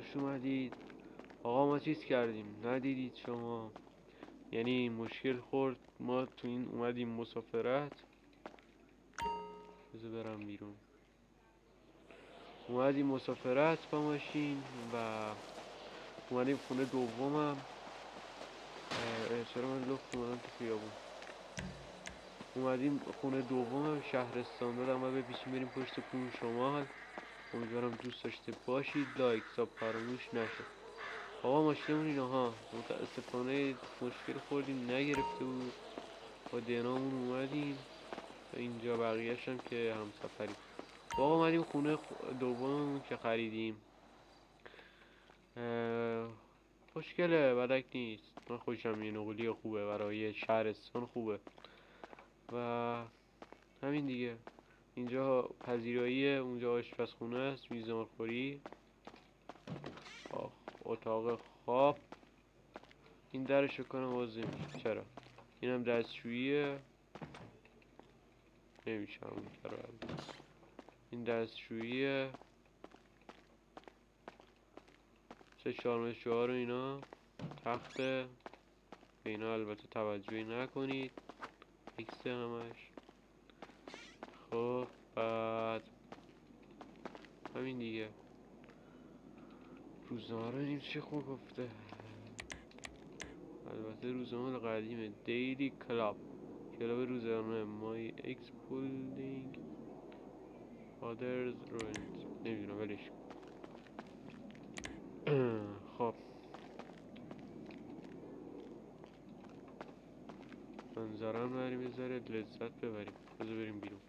خوش اومدید. آقا ما چیز کردیم ندیدید شما، یعنی مشکل خورد، ما تو این اومدیم مسافرت. بذار برم بیرون. اومدیم مسافرت با ماشین و اومدیم خونه دومم. چرا من لفت اومدم تو خیابون؟ اومدیم خونه دومم شهرستان دادم و بپیچیم بریم پشت کوه شمال. امیدوارم دوست داشته باشید. لایک ساب فراموش نشه. آقا ماشینمون اینها متاسفانه مشکل خوردیم، نگرفته بود. با دنامون اومدیم تا اینجا، بقیه‌اش هم که همسفریم. آقا اومدیم خونه دوممون که خریدیم. خوشگله، بدک نیست. من خوشم یه نقلی خوبه، برای شهرستان خوبه و همین دیگه. اینجا پذیراییه، اونجا آشپزخونه است، میزانخوری، اتاق خواب. این درشو کنم باز نمیشه. چرا؟ اینم دستشوییه، نمیشه همون در. این دستشوییه، سه شارمشوها رو اینا، تخته به اینا البته توجهی نکنید، ایکسه همش. خب بعد همین دیگه. روزنامه رو این چه خوب گفته، البته روزنامه قدیمه. دیلی کلاب، کلاب روزنامه. مای اکس پولینگ فادرز رونت، نمیدونم ولش. خب منظرم بریم یه ذره لذت ببریم. بذار بریم بیرون.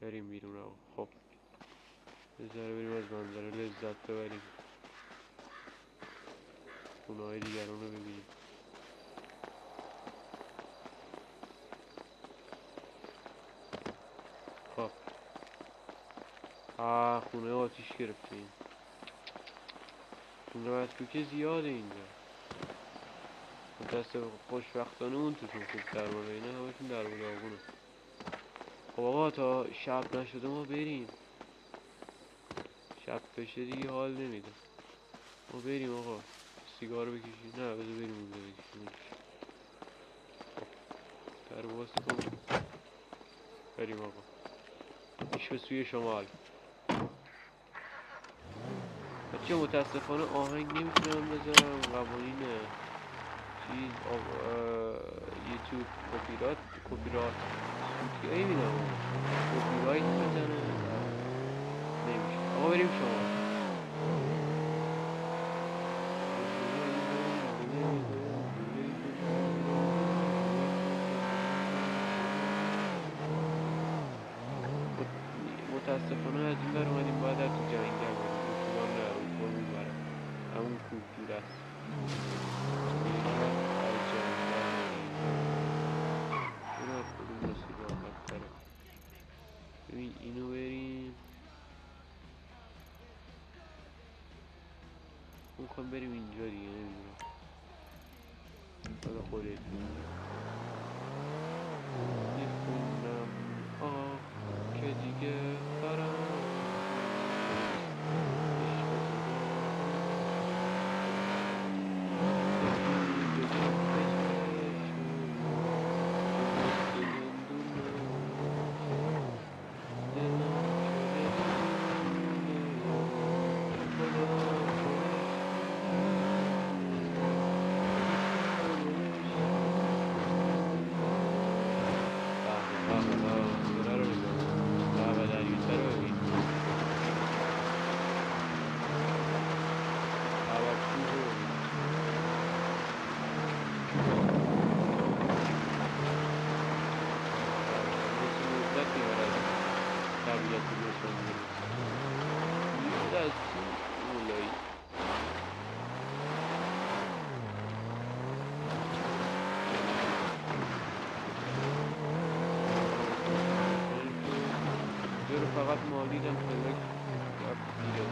بریم بیرون آقا. خب یه ذره بریم از منظره لذت ببریم، خونه های دیگران رو ببینیم. خب خونه آتیش گرفتیم. خونه متروکه زیاده اینجا، دست خوشبختانه اون توشون خوب درمانه، اینا همشون درمانه آقونه. خب آقا تا شب نشده ما بریم، شب بشه دیگه حال نمیده. ما بریم آقا، سیگار بکشیم. نه بذار بریم اونجا بکشیم. خب در باز کن، بریم آقا. پیش به سوی شمال. بچه متاسفانه آهنگ نمیتونم بذارم، قوانین چیز یوتیوب کپی میدم، کپی رایت میزنه، نمیشه. آقا بریم شمال. متاسفانه از این بر اومدیم باید تو جنگل بریم. اتوبان نه، اتوبان اون برم، همون کوه دور است. ببین اینو بریم، میخوام بریم اینجا دیگه، نمیدونم حالا خودت میخونم. که دیگه برم فقط مالیدم پلک دیگه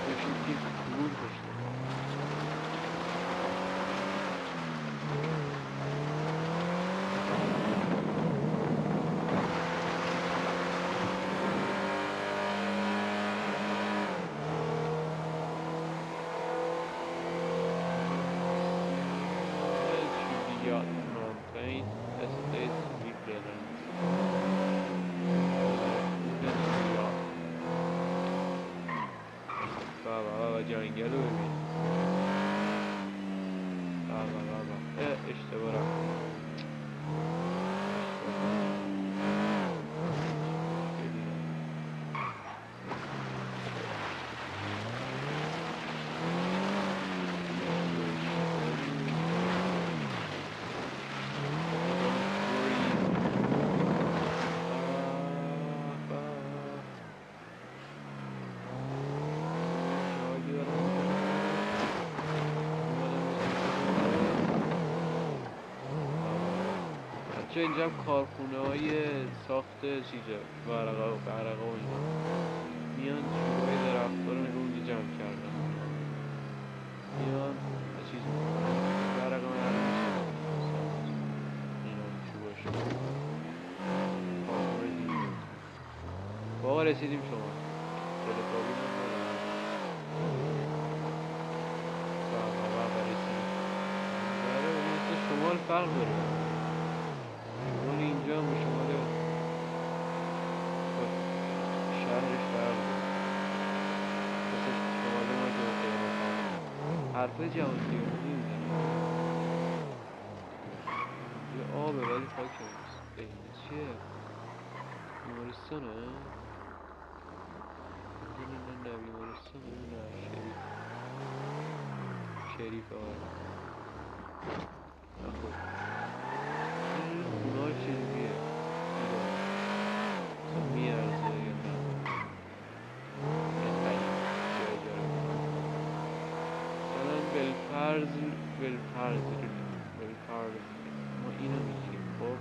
بشید یک گروه داشتم. جنگل رو ببین. بابا اشتباه رفتم. بچه اینجا هم کارخونه های ساخت چیزه، ورقه و اینا میان چوبای درخت رو اونجا جمع کردن، میان چیز میکنن ورقه میشه اینا چوباشو کارخونه دیگه. بابا رسیدیم شما تلکابین هم دارم. بابا رسیدیم. داره مثل شمال فرق داره، شمال اینجا هم و شمال شهرش فرق داره. مثل شمال ما که قیمت حرفای جوان تیرانی میزنه. اینجا آبه ولی خاک نیست. اینه چیه؟ بیمارستانه؟ نه بیمارستانه؟ نه شریف آره. نه خود این خونه ها چجوریه؟ مثلا میارزه یا نه؟ نخریم چه اجاره کنم مثلا بالفرض ما اینو میگیریم. خب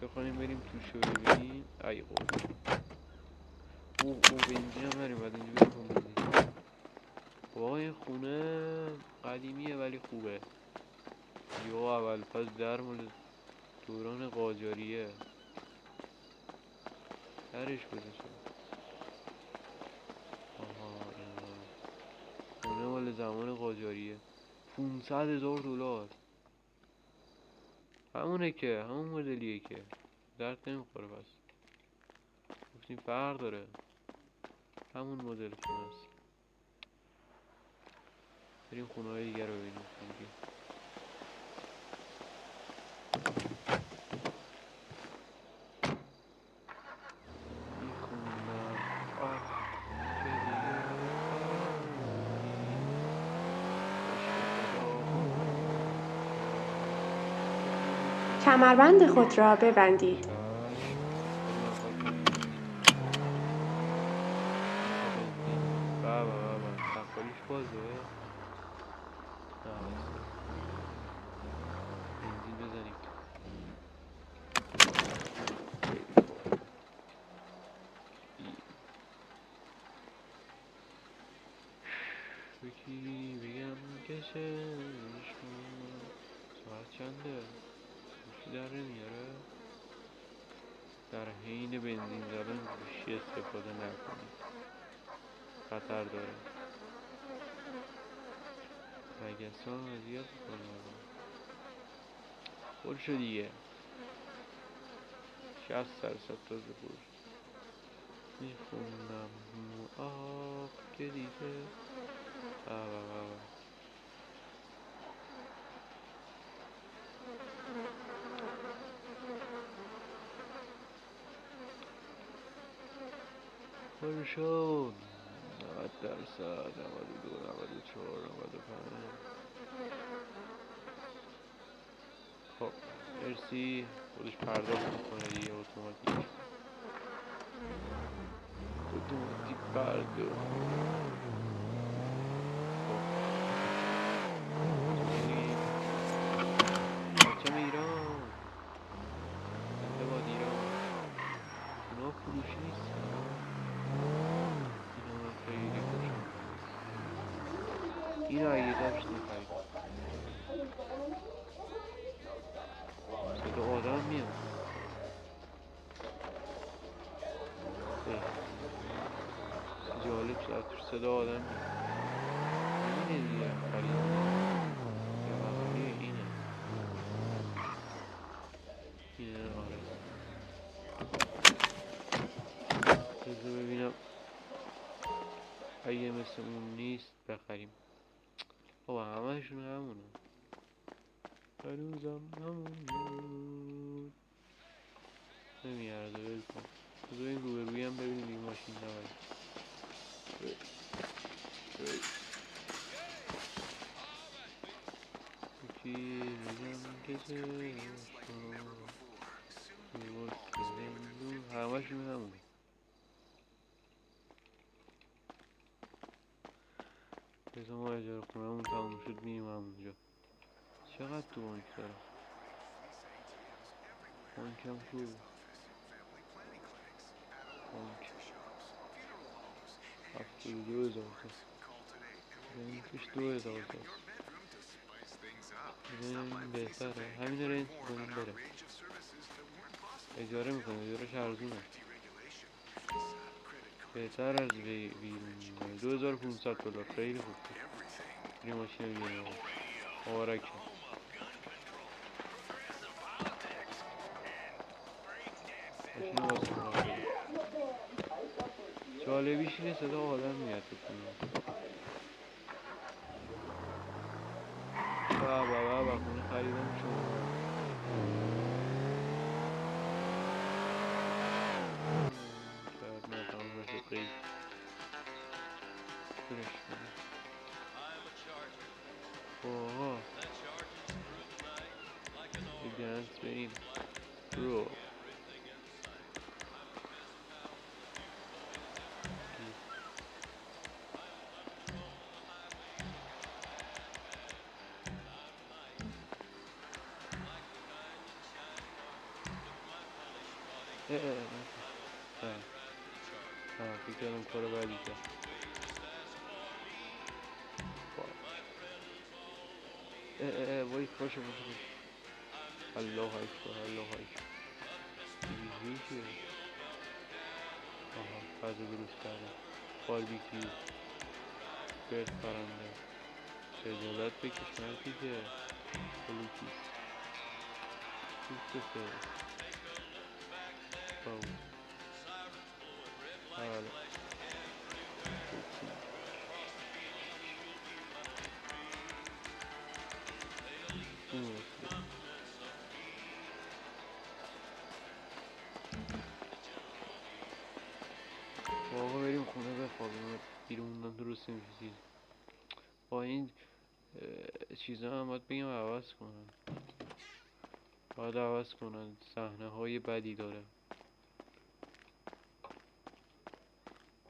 بخوایم بریم توش رو ببینیم. ای قرد او بنزین هم بریم بعد اینجا بریم بنزین. واقعا این خونه قدیمیه ولی خوبه. یا اول پس در مال دوران قاجاریه. درش گذاشتم. آها اینا خونه مال زمان قاجاریه. 500,000 دلار. همونه که همون مدلیه که درد نمیخوره. پس گفتیم فرق داره. همون مدل خونه است. بریم خونه های دیگر رو ببینیم. کمربند خود را ببندید. بابا تقالیش بازه. بنزین بزنیم. بکی بگم کشش ساعت چنده؟ گوشی در نمیاره. در حین بنزین زدن گوشی استفاده نکنید، خطر داره. مگسان اذیت میکنه. پر شو دیگه. 60% تازه پر میخوندم آب که دیگه. بابا پر شد. 90%، 92، 94، 95. خب مرسی. خودش پرداخت میکنه دیگه اتوماتیک پرداخت. بچم ایران زنده باد ایران. اونا فروشی نیستن. اینا من خیلی خوشم. اینا اگه داشت میخرید. صدا آدم میاد. جالب شد توش صدا آدم میاد. اینه دیگه خرید یا بقیه اینه آره. بذار ببینم مثل اون نیست بخریم. بابا همهشون همونه، هنوزم همون بود. نمیارزه ول کن. بذار این روبرویی هم ببینیم این ماشین نبریم. یکی بگم که چشمام همه‌شون همونه. بذار ما اجاره خونه‌مون تموم شد میریم همونجا. چقدر تو بانک دارم؟ بانکم کو؟ بانک 72,000 تا رنتش 2,000 تا. ببینیم بهتره همین رنت کنیم بره. اجاره میکنه، اجارهش ارزونه، بهتر از بیرون. 2,500 دلار خیلی خوب بود. بریم ماشین رو بیاریم آرکه. ماشین رو واسه راه بریم. جالبیش اینه صدا آدم میاد تو خونه. بابا خونه خریدم شما. شاید نه تمام نشد قیل برش کنیم. آقا یه دنس بریم برو. فکر کردم کار بعدی کرد. وای باشه. الله اکبر الله اکبر. چیه؟ آها غذا درست کردم. باربیکیو گرد پرنده. خجالت بکش مردی که بلوکیس دوست سه باو. بله آقا بریم خونه بخوابیم. بیرون موندن درست نمیشه چیز. با این چیزا هم باید بگم عوض کنن. باید عوض کنن، صحنه های بدی داره.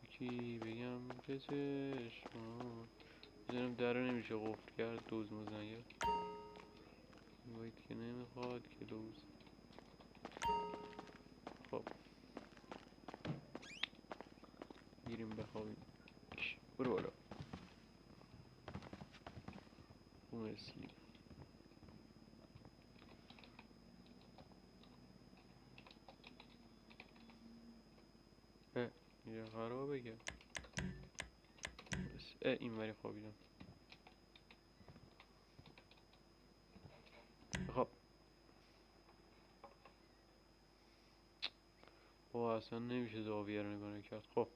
یکی بگم که چشمان بزنم در رو نمیشه قفل کرد. دوز مزنگر باید که نمیخواد که دوز. خب گیریم بخوابیم. برو بالا. مرسی. اینجا خرابه که این وری خوابیدم. خب اصلا نمیشه زاویه رو نگاه کرد. خب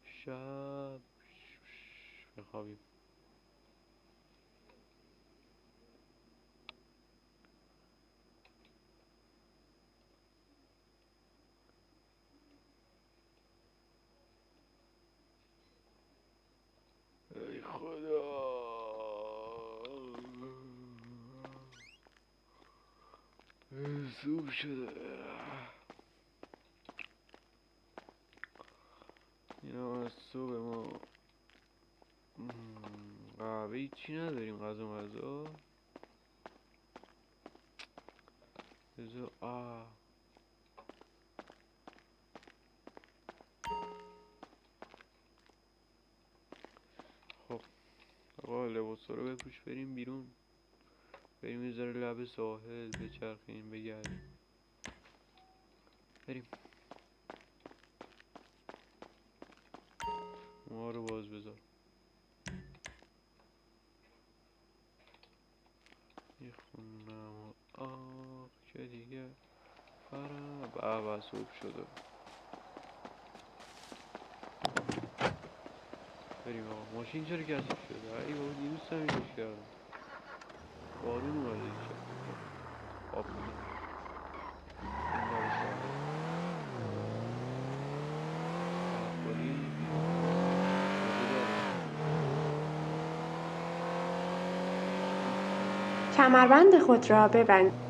شب بخوابیم. ای خدا صبح شده. اینا از صبح ما قهوه چی نداریم. غذا بذار خب آقا لباسا رو بپوش بریم بیرون. بریم یه ذره لب ساحل بچرخیم بگردیم. بریم. ما رو باز بذار. میخونم که دیگه فرق به صبح شده. بریم آقا. ماشین چرا کثیف شده؟ ای بابا دیروز تمیزش کردم. بارون اومده دیشب. آب میده. این لبه شهر برخوری شده دارم. کمربند خود را ببندید.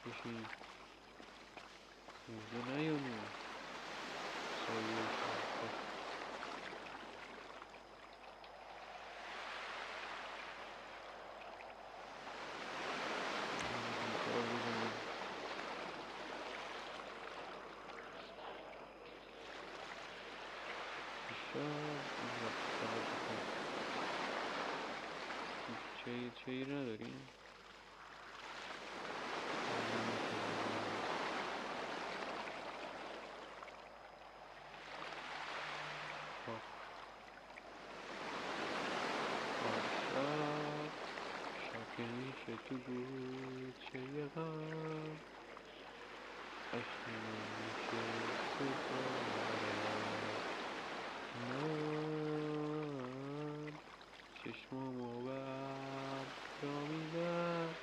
بشین اینجا نیانو سایه چایی نداریم؟ شب میشه تو گوچه غم عشق میشه ستاره من چشمامو بر جا میدم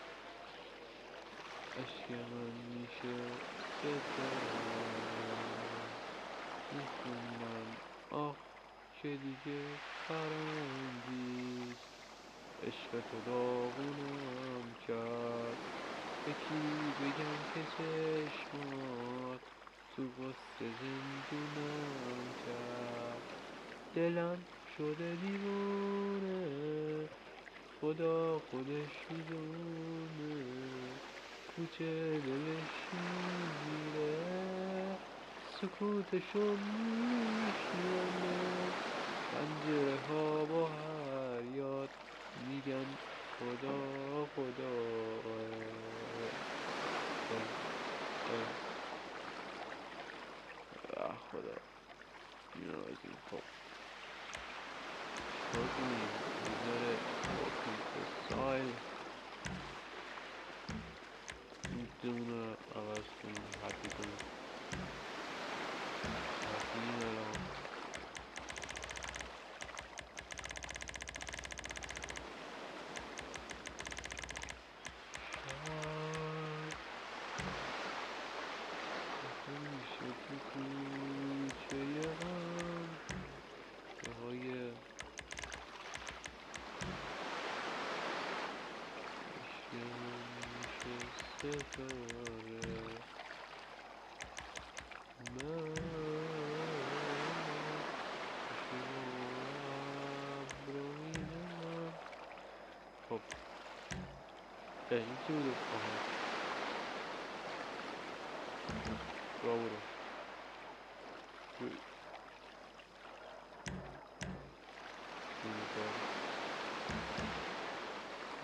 عشق من میشه ستاره میخونم آه که دیگه برام نیست عشق تو داغونم کرد یکی بگم که چشمات تو غصه زندونم کرد دلم شده دیوونه خدا خودش میدونه تو چه دلش میگیره سکوتشون میشنوه پنجره ها با هر یاد میگن خدا خدا خدا اینو از این خب چکار کنیم میذاره با سایل میتونه عوض کنیم حتی کنیم حتی الان میشه تو کوچه غم به های میشه ستاره من ابرو میدم خب این چی بوده؟ آها را برو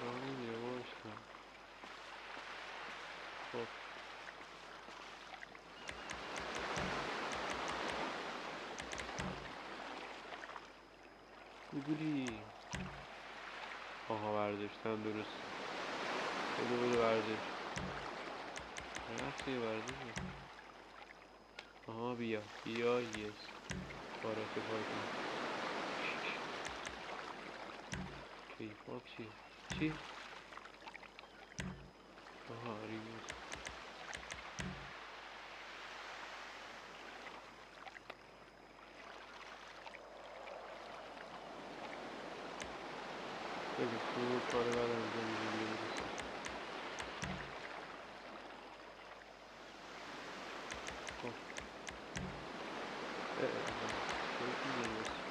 را نمیره باش کن خب گوگلی. آها برداشتم درست. بده برداشت. رفت یه برداشت. آها بیا یس. بارات پاکن. کیفاب چیه؟ چی؟ آها ریموت. بگه تو کار بعد انجام میدی دیگه برسه. خب چرا دیگه برسه؟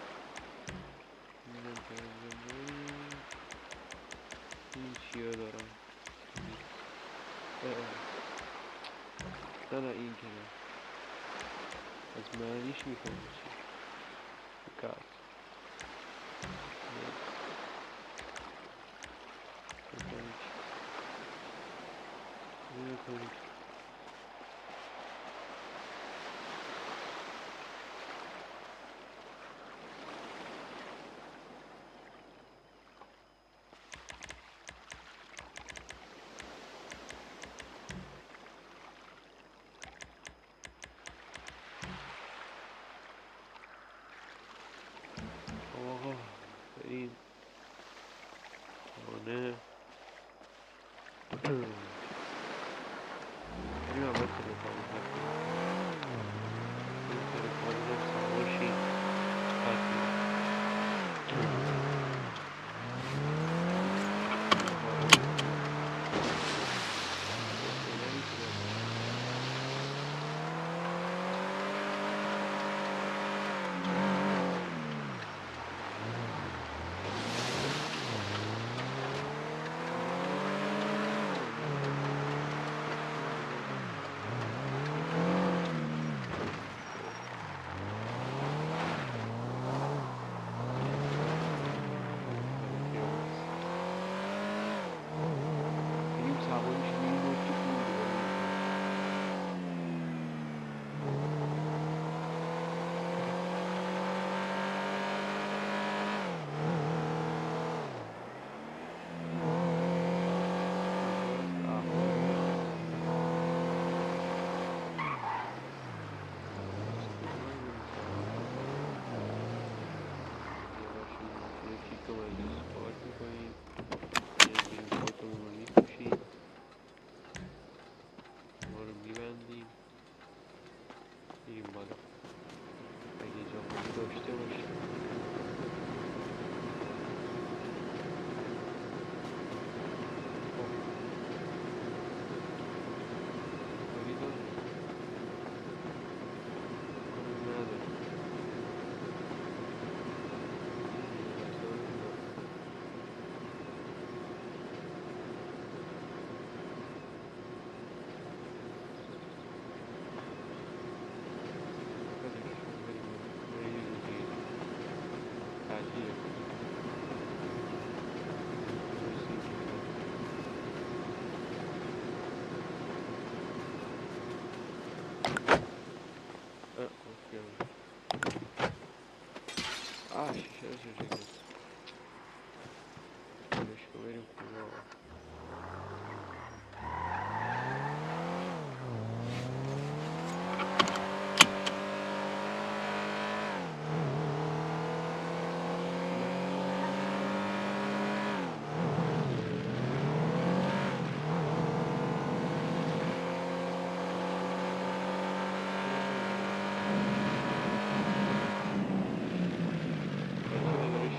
اینم که انجام بدیم. این چیه دارم؟ نه این که نه. از معنیش میکنم چی؟ کارت. مکانیک. آقا این خانه این هم باید تلفن این تلفن رو سواشی شیشه رو چه شکل کنش که بریم خونه آقا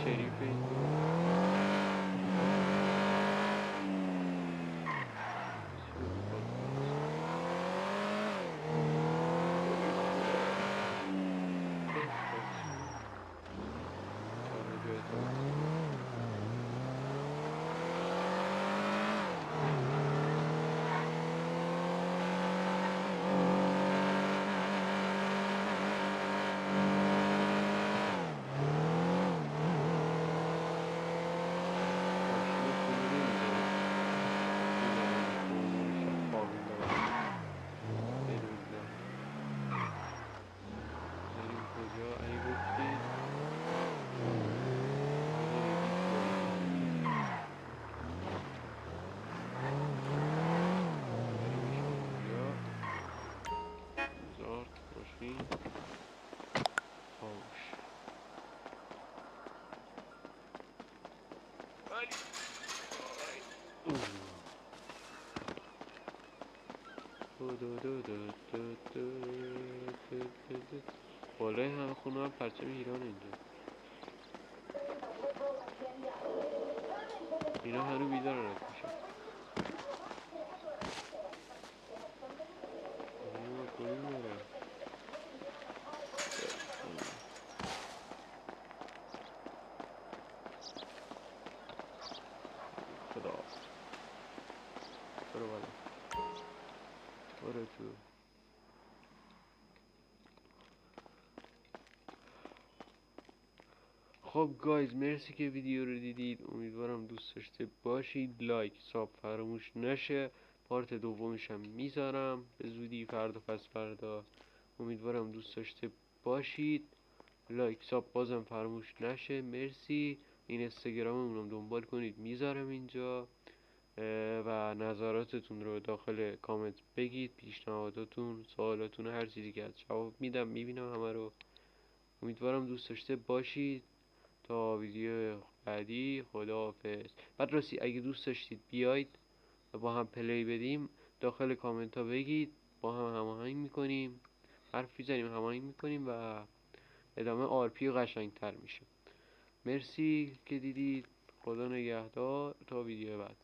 شریف این بالای همه خونه هم پرچم ایران اینجا. اینا هنو بیدارن از میشه. اینا کدوم داره؟ خدا برو بالا، برو تو. خب گایز، مرسی که ویدیو رو دیدید. امیدوارم دوست داشته باشید. لایک ساب فراموش نشه. پارت دومش هم میذارم به زودی، فردا پس فردا. امیدوارم دوست داشته باشید. لایک ساب بازم فراموش نشه. مرسی. این اینستاگراممون رو دنبال کنید، میذارم اینجا. و نظراتتون رو داخل کامنت بگید، پیشنهاداتون، سوالاتون، هر چیزی که هست جواب میدم، میبینم همه رو. امیدوارم دوست داشته باشید. تا ویدیو بعدی، خداحافظ. بعد راستی اگه دوست داشتید بیاید و با هم پلی بدیم، داخل کامنت ها بگید، با هم هماهنگ میکنیم، حرف میزنیم، هماهنگ میکنیم و ادامه آرپی قشنگ تر میشه. مرسی که دیدید. خدا نگهدار تا ویدیو بعد.